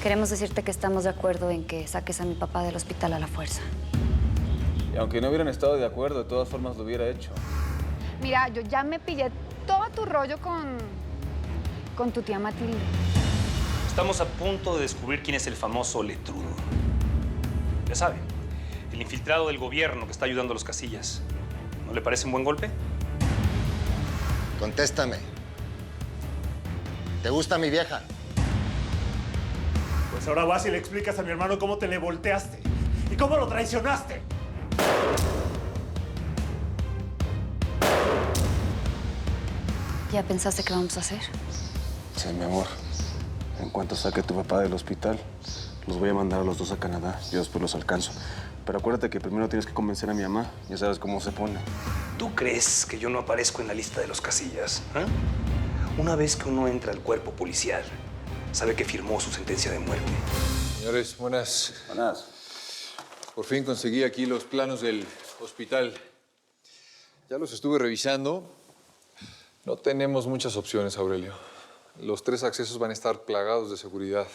Queremos decirte que estamos de acuerdo en que saques a mi papá del hospital a la fuerza. Y aunque no hubieran estado de acuerdo, de todas formas lo hubiera hecho. Mira, yo ya me pillé todo tu rollo con tu tía Matilde. Estamos a punto de descubrir quién es el famoso letrudo. Ya saben, el infiltrado del gobierno que está ayudando a los Casillas. ¿No le parece un buen golpe? Contéstame. ¿Te gusta mi vieja? Pues ahora vas y le explicas a mi hermano cómo te le volteaste y cómo lo traicionaste. ¿Ya pensaste qué vamos a hacer? Sí, mi amor. En cuanto saque a tu papá del hospital, los voy a mandar a los dos a Canadá. Yo después los alcanzo. Pero acuérdate que primero tienes que convencer a mi mamá. Ya sabes cómo se pone. ¿Tú crees que yo no aparezco en la lista de los Casillas? ¿Eh? Una vez que uno entra al cuerpo policial, sabe que firmó su sentencia de muerte. Señores, buenas. Buenas. Por fin conseguí aquí los planos del hospital. Ya los estuve revisando. No tenemos muchas opciones, Aurelio. Los 3 accesos van a estar plagados de seguridad.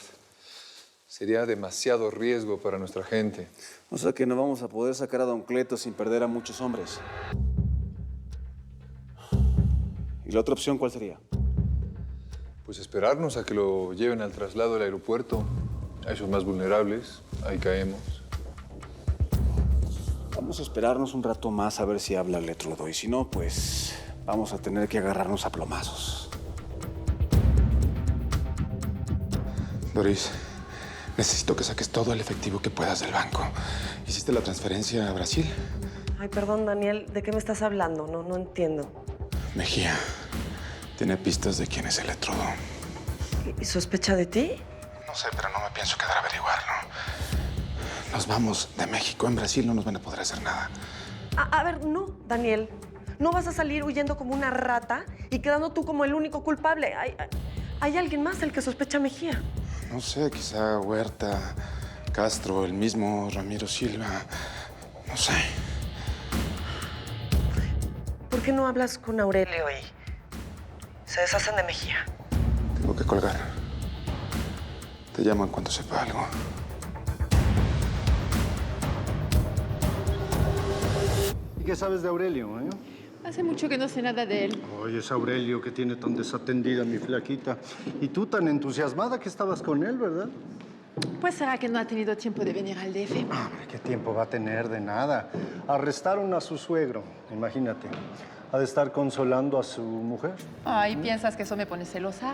Sería demasiado riesgo para nuestra gente. O sea que no vamos a poder sacar a Don Cleto sin perder a muchos hombres. ¿Y la otra opción cuál sería? Pues esperarnos a que lo lleven al traslado del aeropuerto. A esos más vulnerables, ahí caemos. Vamos a esperarnos un rato más a ver si habla el letrudo. Y si no, pues vamos a tener que agarrarnos a plomazos. Doris, necesito que saques todo el efectivo que puedas del banco. ¿Hiciste la transferencia a Brasil? Ay, perdón, Daniel, ¿de qué me estás hablando? No entiendo. Mejía tiene pistas de quién es el letrudo. ¿Y sospecha de ti? No sé, pero no me pienso quedar a averiguarlo. Nos vamos de México. En Brasil no nos van a poder hacer nada. A ver, no, Daniel. No vas a salir huyendo como una rata y quedando tú como el único culpable. Hay alguien más el que sospecha a Mejía. No sé, quizá Huerta, Castro, el mismo Ramiro Silva. No sé. ¿Por qué no hablas con Aurelio y se deshacen de Mejía? Tengo que colgar. Te llamo en cuanto sepa algo. ¿Y qué sabes de Aurelio, eh? Hace mucho que no sé nada de él. Oye, es Aurelio que tiene tan desatendida mi flaquita. Y tú tan entusiasmada que estabas con él, ¿verdad? Pues será que no ha tenido tiempo de venir al DF. Hombre, ¿qué tiempo va a tener de nada? Arrestaron a su suegro, imagínate. Ha de estar consolando a su mujer. Ay, ¿piensas que eso me pone celosa?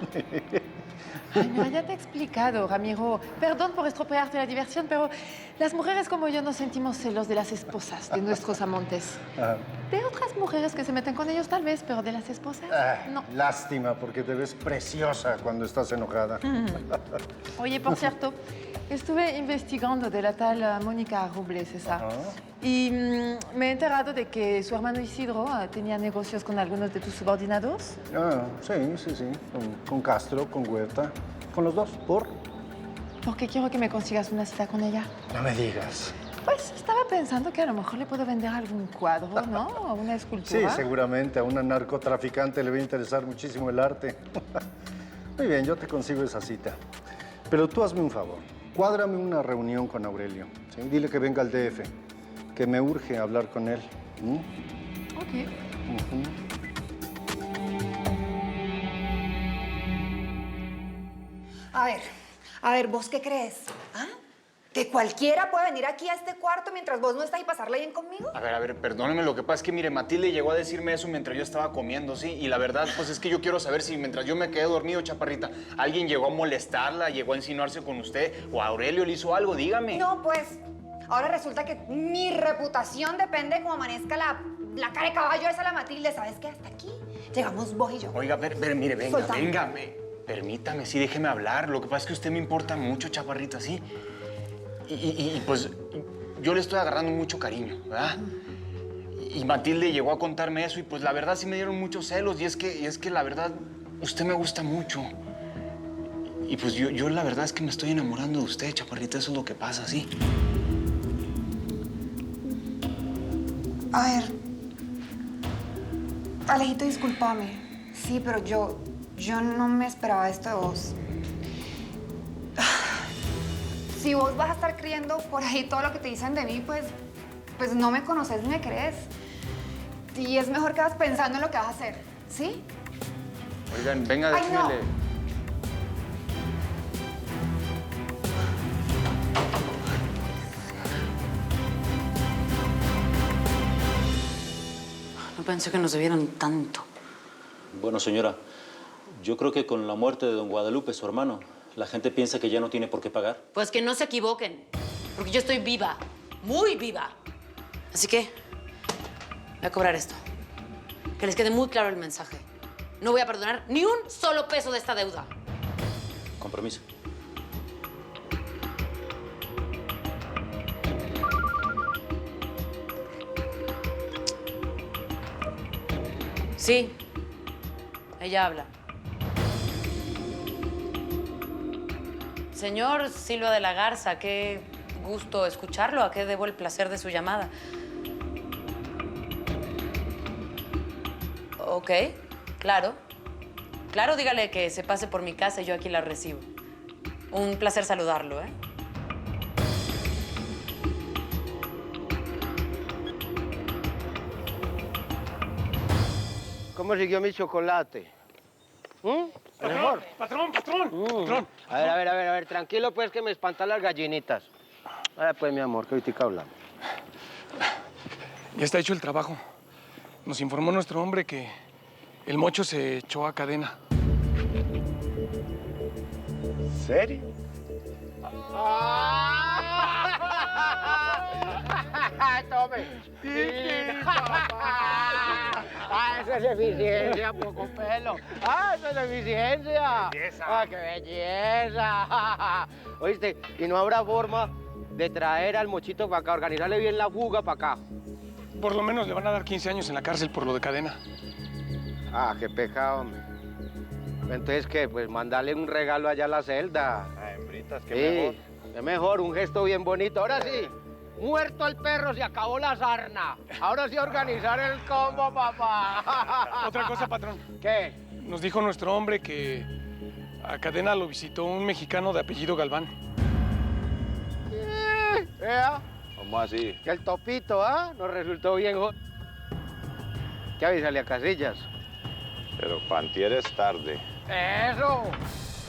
Ay, mira, ya te he explicado, Ramiro. Perdón por estropearte la diversión, pero las mujeres como yo no sentimos celos de las esposas de nuestros amantes. De otras mujeres que se meten con ellos, tal vez, pero de las esposas, no. Lástima, porque te ves preciosa cuando estás enojada. Oye, por cierto, estuve investigando de la tal Mónica Robles, esa. Y me he enterado de que su hermano Isidro tenía negocios con algunos de tus subordinados. Sí. Con Castro, con Huerta, con los dos. ¿Por? Porque quiero que me consigas una cita con ella. No me digas. Pues estaba pensando que a lo mejor le puedo vender algún cuadro, ¿no? O una escultura. Sí, seguramente. A una narcotraficante le va a interesar muchísimo el arte. Muy bien, yo te consigo esa cita. Pero tú hazme un favor. Cuádrame una reunión con Aurelio. ¿Sí? Dile que venga al DF, que me urge hablar con él. Ok. A ver, ¿vos qué crees? ¿Ah? ¿Que cualquiera puede venir aquí a este cuarto mientras vos no estás y pasarla bien conmigo? A ver, perdóneme, lo que pasa es que, mire, Matilde llegó a decirme eso mientras yo estaba comiendo, ¿sí? Y la verdad, pues es que yo quiero saber si mientras yo me quedé dormido, chaparrita, alguien llegó a molestarla, llegó a insinuarse con usted, o Aurelio le hizo algo, dígame. No, pues, ahora resulta que mi reputación depende de cómo amanezca la cara de caballo esa la Matilde. ¿Sabes qué? Hasta aquí llegamos vos y yo. Oiga, pero mire, venga, Soltame. venga, permítame, sí, déjeme hablar. Lo que pasa es que usted me importa mucho, chaparrita, ¿sí? Y pues yo le estoy agarrando mucho cariño, ¿verdad? Y Matilde llegó a contarme eso y pues la verdad sí me dieron muchos celos y es que la verdad usted me gusta mucho. Y pues yo la verdad es que me estoy enamorando de usted, chaparrita, eso es lo que pasa, ¿sí? A ver, Alejito, discúlpame. Sí, pero yo no me esperaba esto de vos. si vos vas a estar creyendo por ahí todo lo que te dicen de mí, pues no me conoces ni me crees. Y es mejor que vas pensando en lo que vas a hacer, ¿sí? Oigan, venga, Ay, no. decídele. No pensé que nos debieran tanto. Bueno, señora, yo creo que con la muerte de don Guadalupe, su hermano, la gente piensa que ya no tiene por qué pagar. Pues que no se equivoquen, porque yo estoy viva, muy viva. Así que voy a cobrar esto. Que les quede muy claro el mensaje. No voy a perdonar ni un solo peso de esta deuda. Con permiso. Sí, ella habla. Señor Silva de la Garza, qué gusto escucharlo. ¿A qué debo el placer de su llamada? Ok, claro. Claro, dígale que se pase por mi casa y yo aquí la recibo. Un placer saludarlo, ¿eh? ¿Cómo siguió mi chocolate? ¿Mejor? Patrón, patrón. A ver, tranquilo pues que me espantan las gallinitas. Pues mi amor, que ahorita hablamos. Ya está hecho el trabajo. Nos informó nuestro hombre que el mocho se echó a cadena. ¿Serio? Tome. Eso es eficiencia, poco pelo. Eso es eficiencia. Belleza. ¡Qué belleza! Oíste, ¿y no habrá forma de traer al mochito para acá, organizarle bien la fuga para acá? Por lo menos le van a dar 15 años en la cárcel por lo de cadena. Qué pecado, hombre. Entonces, ¿qué? Pues mandarle un regalo allá a la celda. Hembritas, qué mejor. Qué mejor, un gesto bien bonito. Ahora sí, muerto el perro, se acabó la sarna. Ahora sí, organizar el combo, papá. Otra cosa, patrón. ¿Qué? Nos dijo nuestro hombre que a cadena lo visitó un mexicano de apellido Galván. ¿Vea? ¿Cómo así? Que el topito, nos resultó bien. ¿Qué avísale a Casillas? Pero pantier es tarde. ¡Eso!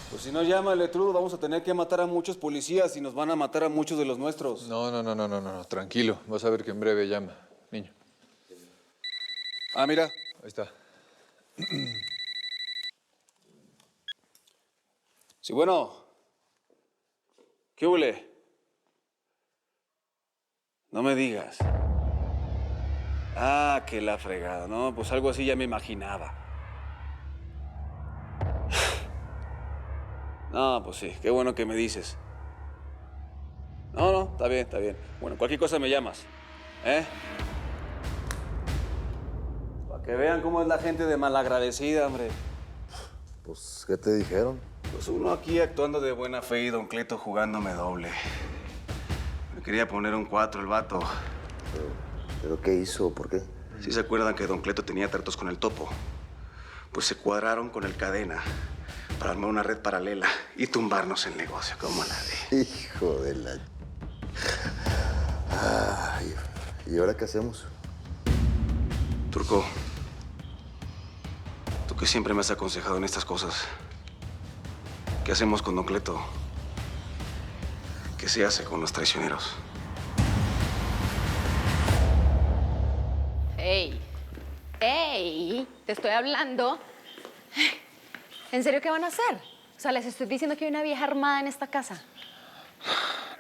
Pues si no llama el Letrudo, vamos a tener que matar a muchos policías y nos van a matar a muchos de los nuestros. No, tranquilo. Vas a ver que en breve llama, niño. Mira. Ahí está. Sí, bueno. ¿Qué huele? No me digas. Que la fregada, ¿no? Pues algo así ya me imaginaba. No, pues sí, qué bueno que me dices. No, está bien, está bien. Bueno, cualquier cosa me llamas, ¿eh? Para que vean cómo es la gente de malagradecida, hombre. Pues, ¿qué te dijeron? Pues uno aquí actuando de buena fe y don Cleto jugándome doble. Me quería poner un 4 el vato. ¿Pero qué hizo? ¿Por qué? ¿Sí se acuerdan que don Cleto tenía tratos con el Topo? Pues se cuadraron con el Cadena para armar una red paralela y tumbarnos el negocio, como la de... Hijo de la... ¿Y ahora qué hacemos? Turco, tú que siempre me has aconsejado en estas cosas, ¿qué hacemos con don Cleto? ¿Qué se hace con los traicioneros? ¡Ey! Te estoy hablando. ¿En serio qué van a hacer? O sea, les estoy diciendo que hay una vieja armada en esta casa.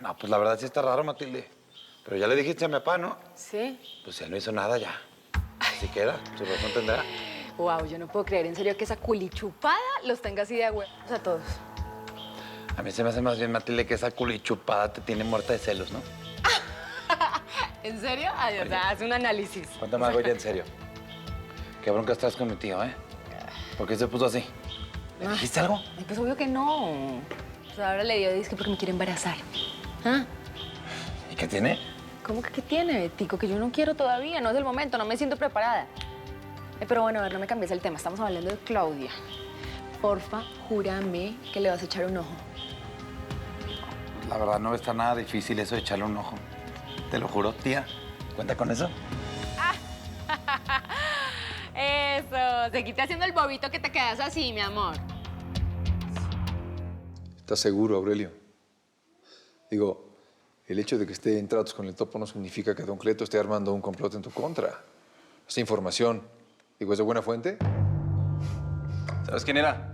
No, pues la verdad sí está raro, Matilde. Pero ya le dijiste a mi papá, ¿no? Sí. Pues él no hizo nada ya. Así queda, su razón tendrá. Wow, yo no puedo creer en serio que esa culichupada los tenga así de huevos a todos. A mí se me hace más bien, Matilde, que esa culichupada te tiene muerta de celos, ¿no? ¿En serio? Ay, o sea, haz un análisis. Cuéntame algo ya en serio. ¿Qué broncas traes con mi tío, eh? ¿Por qué se puso así? ¿Le dijiste algo? Ay, pues obvio que no. O sea, ahora le dio disque porque me quiere embarazar. ¿Y qué tiene? ¿Cómo que qué tiene, Betico? Que yo no quiero todavía, no es el momento, no me siento preparada. Pero bueno, a ver, no me cambies el tema, estamos hablando de Claudia. Porfa, júrame que le vas a echar un ojo. La verdad, no va a estar nada difícil eso de echarle un ojo. Te lo juro, tía. ¿Cuenta con eso? Eso, seguiste haciendo el bobito que te quedas así, mi amor. ¿Estás seguro, Aurelio? Digo, el hecho de que esté en tratos con el topo no significa que don Cleto esté armando un complot en tu contra. Esta información, digo, ¿es de buena fuente? ¿Sabes quién era?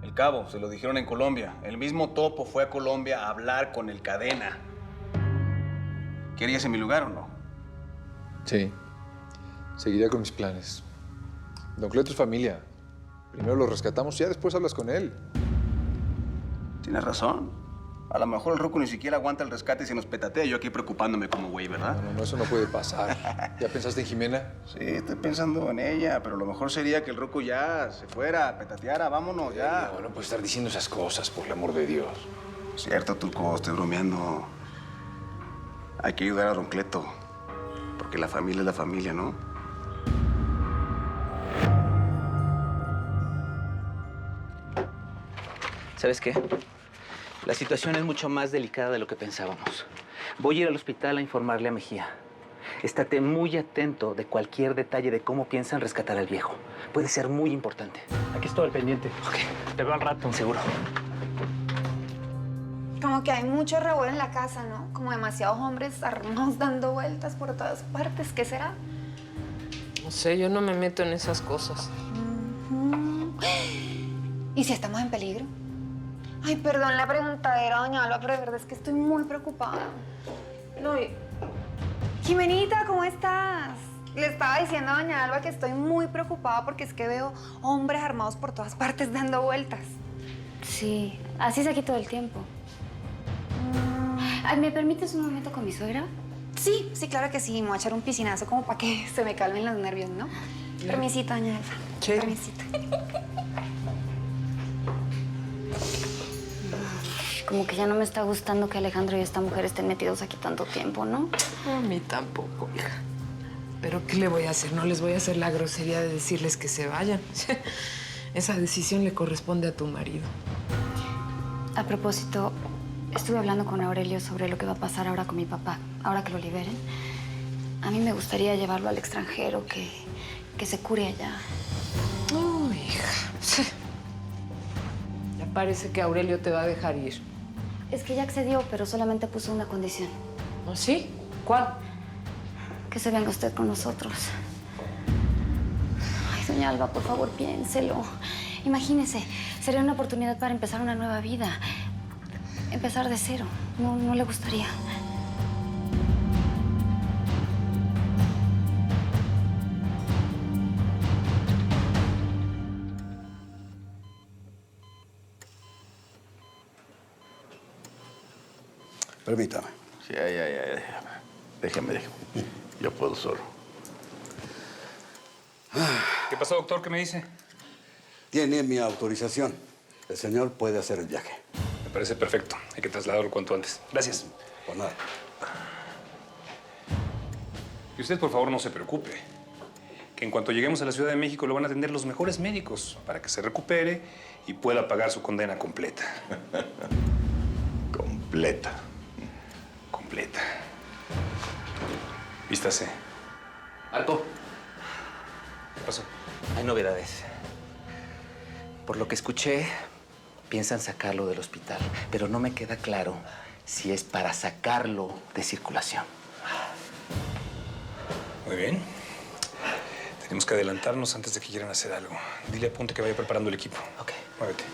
El cabo, se lo dijeron en Colombia. El mismo topo fue a Colombia a hablar con el Cadena. ¿Querías en mi lugar o no? Sí. Seguiría con mis planes. Don Cleto es familia. Primero lo rescatamos y ya después hablas con él. Tienes razón. A lo mejor el Ruco ni siquiera aguanta el rescate y se nos petatea. Yo aquí preocupándome como güey, ¿verdad? No, eso no puede pasar. ¿Ya pensaste en Jimena? Sí, estoy pensando en ella, pero lo mejor sería que el Ruco ya se fuera, petateara, vámonos ya. No puedes estar diciendo esas cosas, por el amor de Dios. Cierto, Turco, estoy bromeando. Hay que ayudar a don Cleto, porque la familia es la familia, ¿no? ¿Sabes qué? La situación es mucho más delicada de lo que pensábamos. Voy a ir al hospital a informarle a Mejía. Estate muy atento de cualquier detalle de cómo piensan rescatar al viejo. Puede ser muy importante. Aquí estoy al pendiente. Ok. Te veo al rato. Seguro. Como que hay mucho revuelo en la casa, ¿no? Como demasiados hombres armados dando vueltas por todas partes. ¿Qué será? No sé, yo no me meto en esas cosas. ¿Y si estamos en peligro? Ay, perdón la preguntadera, doña Alba, pero de verdad es que estoy muy preocupada. No, Jimenita, ¿cómo estás? Le estaba diciendo a doña Alba que estoy muy preocupada porque es que veo hombres armados por todas partes dando vueltas. Sí, así es aquí todo el tiempo. Ay, ¿me permites un momento con mi suegra? Sí, claro que sí. Me voy a echar un piscinazo como para que se me calmen los nervios, ¿no? Permisito, doña Alba. Sí. Permisito. Como que ya no me está gustando que Alejandro y esta mujer estén metidos aquí tanto tiempo, ¿no? A mí tampoco, hija. Pero ¿qué le voy a hacer? No les voy a hacer la grosería de decirles que se vayan. Esa decisión le corresponde a tu marido. A propósito, estuve hablando con Aurelio sobre lo que va a pasar ahora con mi papá, ahora que lo liberen. A mí me gustaría llevarlo al extranjero, que se cure allá. Oh, hija. Ya parece que Aurelio te va a dejar ir. Es que ya accedió, pero solamente puso una condición. ¿Oh, sí? ¿Cuál? Que se venga usted con nosotros. Ay, doña Alba, por favor, piénselo. Imagínese, sería una oportunidad para empezar una nueva vida. Empezar de cero. ¿No le gustaría? Permítame. Sí, ya. Déjeme. Yo puedo solo. ¿Qué pasó, doctor? ¿Qué me dice? Tiene mi autorización. El señor puede hacer el viaje. Me parece perfecto. Hay que trasladarlo cuanto antes. Gracias. Por nada. Y usted, por favor, no se preocupe. Que en cuanto lleguemos a la Ciudad de México lo van a atender los mejores médicos para que se recupere y pueda pagar su condena completa. Completa. Vístase. Marco. ¿Qué pasó? Hay novedades. Por lo que escuché, piensan sacarlo del hospital, pero no me queda claro si es para sacarlo de circulación. Muy bien. Tenemos que adelantarnos antes de que quieran hacer algo. Dile a Ponte que vaya preparando el equipo. Ok. Muévete.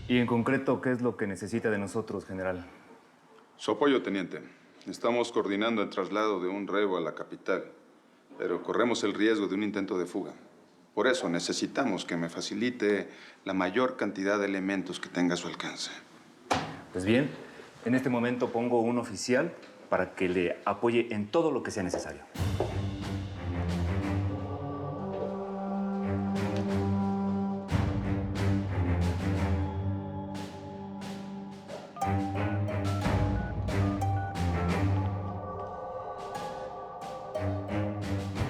Y en concreto, ¿qué es lo que necesita de nosotros, general? Su apoyo, teniente. Estamos coordinando el traslado de un reo a la capital, pero corremos el riesgo de un intento de fuga. Por eso necesitamos que me facilite la mayor cantidad de elementos que tenga a su alcance. Pues bien, en este momento pongo un oficial para que le apoye en todo lo que sea necesario.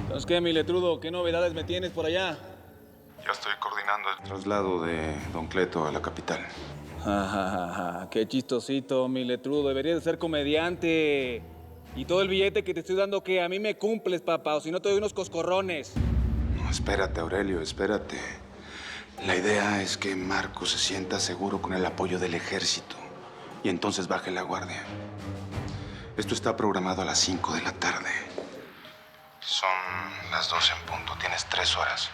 Entonces, ¿qué, mi letrudo? ¿Qué novedades me tienes por allá? Ya estoy coordinando el traslado de don Cleto a la capital. Qué chistosito, mi Letrudo. Deberías de ser comediante. Y todo el billete que te estoy dando, ¿qué? A mí me cumples, papá, o si no te doy unos coscorrones. No, espérate, Aurelio, espérate. La idea es que Marco se sienta seguro con el apoyo del ejército y entonces baje la guardia. Esto está programado a las 5 de la tarde. Son las 12 en punto. Tienes 3 horas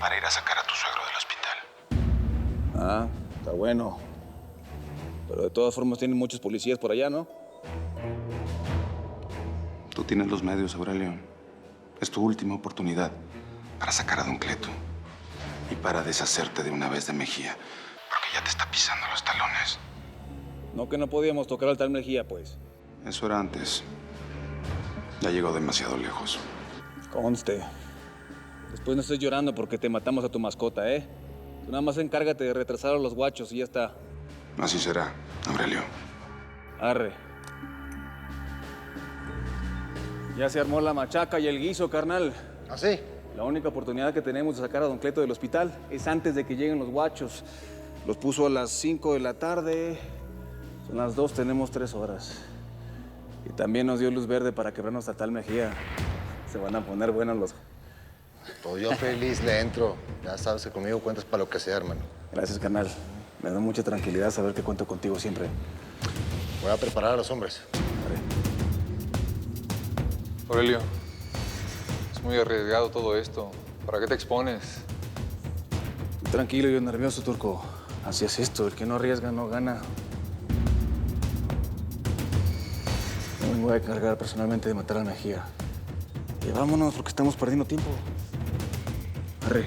para ir a sacar a tu suegro del hospital. Está bueno. Pero de todas formas tienen muchos policías por allá, ¿no? Tú tienes los medios, Aurelio. Es tu última oportunidad para sacar a don Cleto y para deshacerte de una vez de Mejía, porque ya te está pisando los talones. No que no podíamos tocar al tal Mejía, pues. Eso era antes. Ya llegó demasiado lejos. Conste. Después no estés llorando porque te matamos a tu mascota, ¿eh? Tú nada más encárgate de retrasar a los guachos y ya está. Así será, Aurelio. Arre. Ya se armó la machaca y el guiso, carnal. ¿Ah, sí? La única oportunidad que tenemos de sacar a don Cleto del hospital es antes de que lleguen los guachos. Los puso a las 5 de la tarde. Son las 2, tenemos 3 horas. Y también nos dio luz verde para quebrarnos a tal Mejía. Se van a poner buenos los... Pues yo feliz le entro. Ya sabes que conmigo cuentas para lo que sea, hermano. Gracias, carnal. Me da mucha tranquilidad saber que cuento contigo siempre. Voy a preparar a los hombres. Aurelio, es muy arriesgado todo esto. ¿Para qué te expones? Tranquilo, yo nervioso, Turco. Así es esto, el que no arriesga no gana. No me voy a encargar personalmente de matar a Mejía. Y vámonos porque estamos perdiendo tiempo. Arre.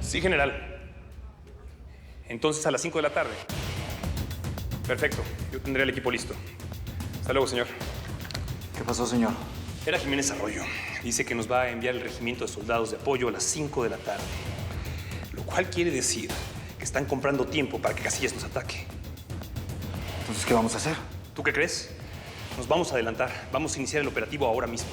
Sí, general. Entonces, a las 5 de la tarde. Perfecto. Yo tendré el equipo listo. Hasta luego, señor. ¿Qué pasó, señor? Era Jiménez Arroyo. Dice que nos va a enviar el regimiento de soldados de apoyo a las 5 de la tarde. Lo cual quiere decir que están comprando tiempo para que Casillas nos ataque. Entonces, ¿qué vamos a hacer? ¿Tú qué crees? Nos vamos a adelantar. Vamos a iniciar el operativo ahora mismo.